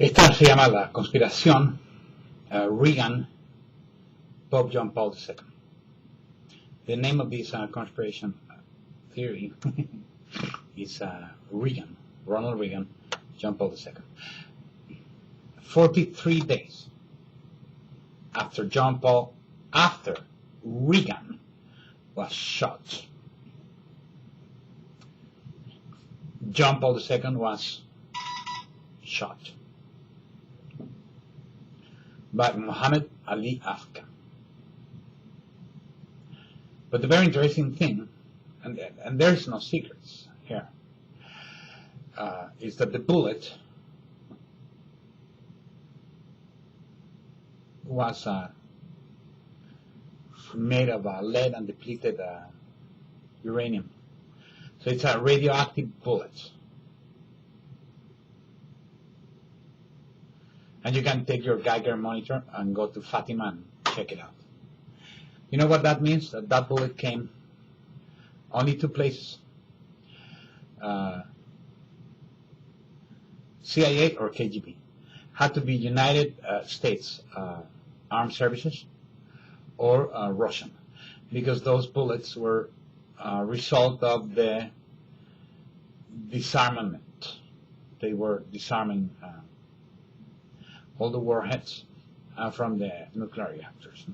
Esta se llama la conspiración Reagan, Pope John Paul II. The name of this conspiration theory is Reagan, Ronald Reagan, John Paul II. 43 days after Reagan was shot, John Paul II was shot by Muhammad Ali Afghan. But the very interesting thing, and there's no secrets here, is that the bullet was made of lead and depleted uranium. So it's a radioactive bullet. And you can take your Geiger monitor and go to Fatima and check it out. You know what that means? That bullet came only two places. CIA or KGB. Had to be United States Armed Services or Russian, because those bullets were a result of the disarmament. They were disarming all the warheads from the nuclear reactors.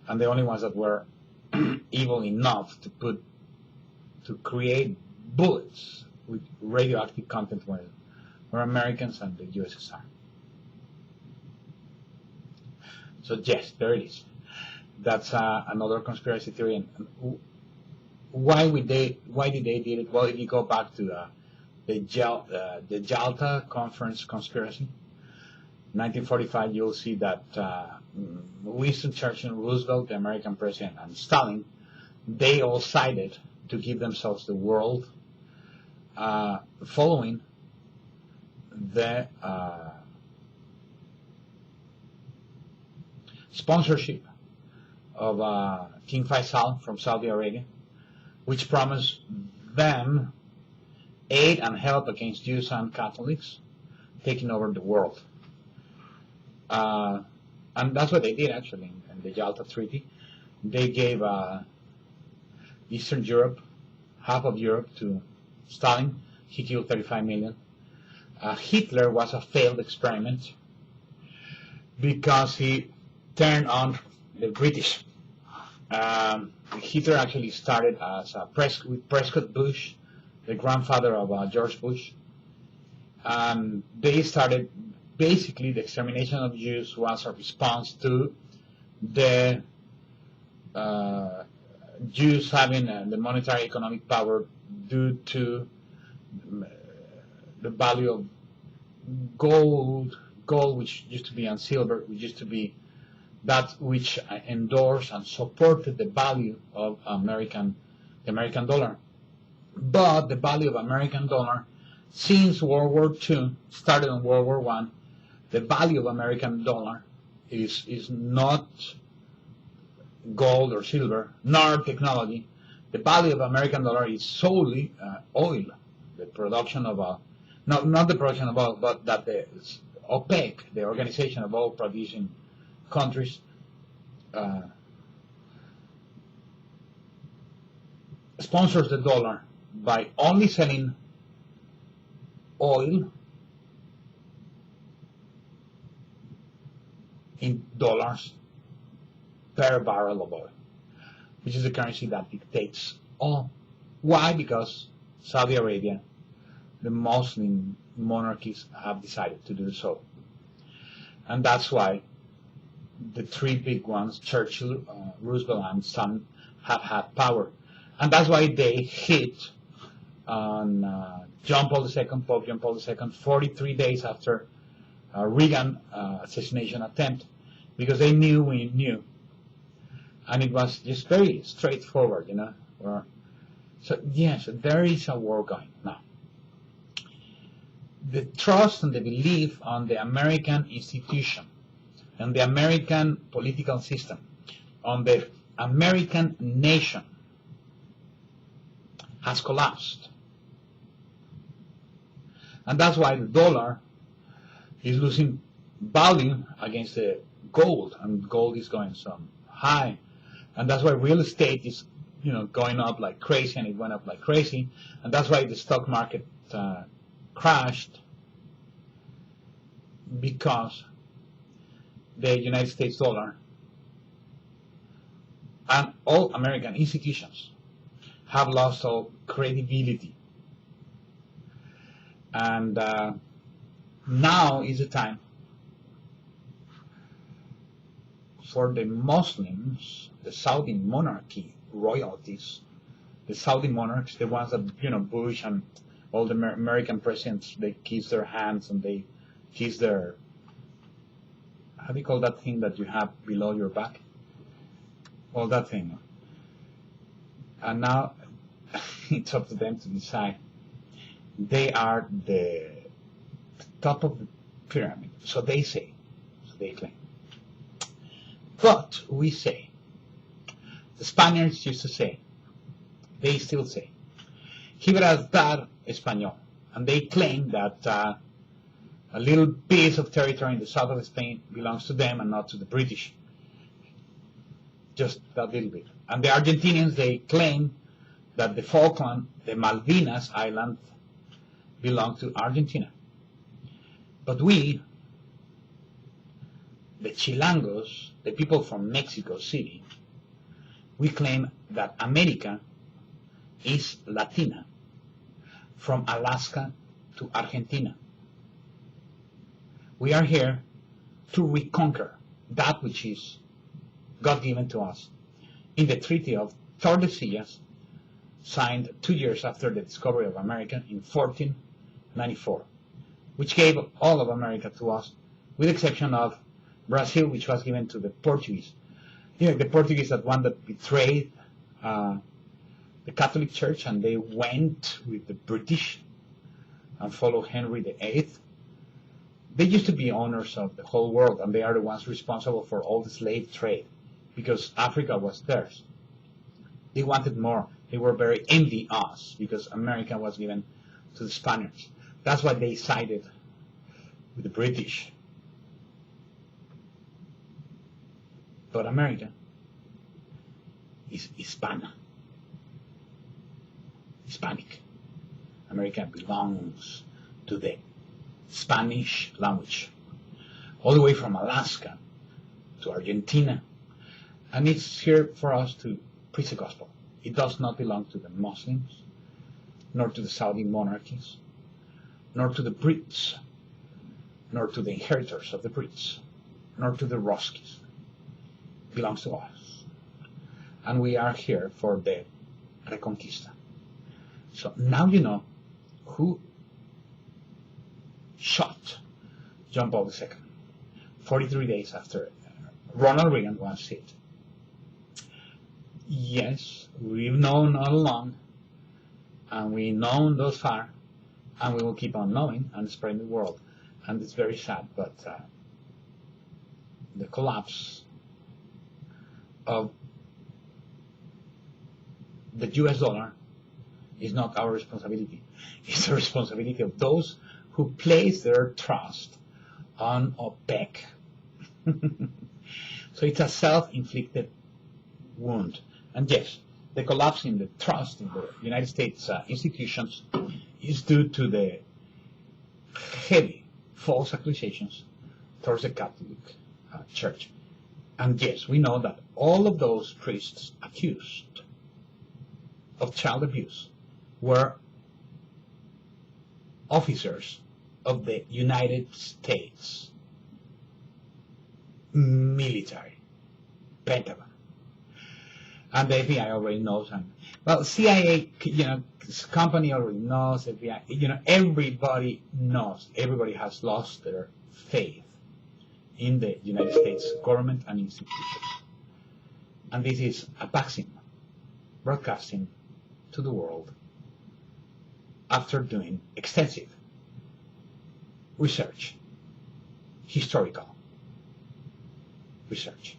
And the only ones that were evil enough to create bullets with radioactive content were Americans and the USSR. So yes, there it is. That's another conspiracy theory. And why did they did it? Well, if you go back to the Jalta Conference conspiracy, 1945, you'll see that Winston Churchill, Roosevelt, the American president, and Stalin, they all sided to give themselves the world following the sponsorship of King Faisal from Saudi Arabia, which promised them aid and help against Jews and Catholics taking over the world. And that's what they did, actually, in the Jalta Treaty. They gave Eastern Europe, half of Europe, to Stalin. He killed 35 million. Hitler was a failed experiment because he turned on the British. Hitler actually started as with Prescott Bush, the grandfather of George Bush. And they started, basically, the extermination of Jews was a response to the Jews having the monetary economic power due to the value of gold, which used to be, and silver, which used to be that which endorsed and supported the value of the American dollar. But the value of American dollar since World War II, started in World War I, the value of American dollar is not gold or silver, nor technology. The value of American dollar is solely oil, the production of not the production of oil, but that the OPEC, the Organization of Oil Producing Countries, sponsors the dollar by only selling oil in dollars per barrel of oil, which is the currency that dictates all. Why? Because Saudi Arabia, the Muslim monarchies, have decided to do so. And that's why the three big ones, Churchill, Roosevelt, and Stalin, have had power. And that's why they hit on John Paul II, Pope John Paul II, 43 days after Reagan assassination attempt, because they knew we knew. And it was just very straightforward, you know. So yes, there is a war going now. The trust and the belief on the American institution, and the American political system, on the American nation, has collapsed. And that's why the dollar is losing value against the gold, and gold is going so high, and that's why real estate is going up like crazy, and it went up like crazy, and that's why the stock market crashed, because the United States dollar and all American institutions have lost all credibility. And now is the time for the Muslims, the Saudi monarchy, royalties, the Saudi monarchs, the ones that, Bush and all the American presidents, they kiss their hands and they kiss their, how do you call that thing that you have below your back? Well, that thing. And now it's up to them to decide. They are the top of the pyramid, so they say, so they claim. But we say, the Spaniards used to say, they still say, Gibraltar Español, and they claim that a little piece of territory in the south of Spain belongs to them and not to the British. Just that little bit. And the Argentinians, they claim that the Falkland, the Malvinas Island, belong to Argentina. But we, the Chilangos, the people from Mexico City, we claim that America is Latina, from Alaska to Argentina. We are here to reconquer that which is God-given to us in the Treaty of Tordesillas, signed 2 years after the discovery of America in 1494, which gave all of America to us, with the exception of Brazil, which was given to the Portuguese. The Portuguese that one that betrayed the Catholic Church, and they went with the British and followed Henry VIII. They used to be owners of the whole world, and they are the ones responsible for all the slave trade, because Africa was theirs. They wanted more. They were very envious because America was given to the Spaniards. That's why they sided with the British. But America is Hispanic. America belongs to the Spanish language, all the way from Alaska to Argentina. And it's here for us to preach the gospel. It does not belong to the Muslims, nor to the Saudi monarchies, nor to the Brits, nor to the inheritors of the Brits, nor to the Ruskies. It belongs to us. And we are here for the Reconquista. So now you know who shot John Paul II 43 days after Ronald Reagan was hit. Yes, we've known all along, and we've known thus far, and we will keep on knowing and spreading the world. And it's very sad, but the collapse of the US dollar is not our responsibility. It's the responsibility of those who place their trust on OPEC. So it's a self-inflicted wound. And yes, the collapse in the trust in the United States institutions is due to the heavy false accusations towards the Catholic Church. And yes, we know that all of those priests accused of child abuse were officers of the United States military, Pentagon. And the FBI already knows, and well, CIA, company already knows, FBI, everybody knows. Everybody has lost their faith in the United States government and institutions. And this is a vaccine broadcasting to the world after doing extensive research, historical research.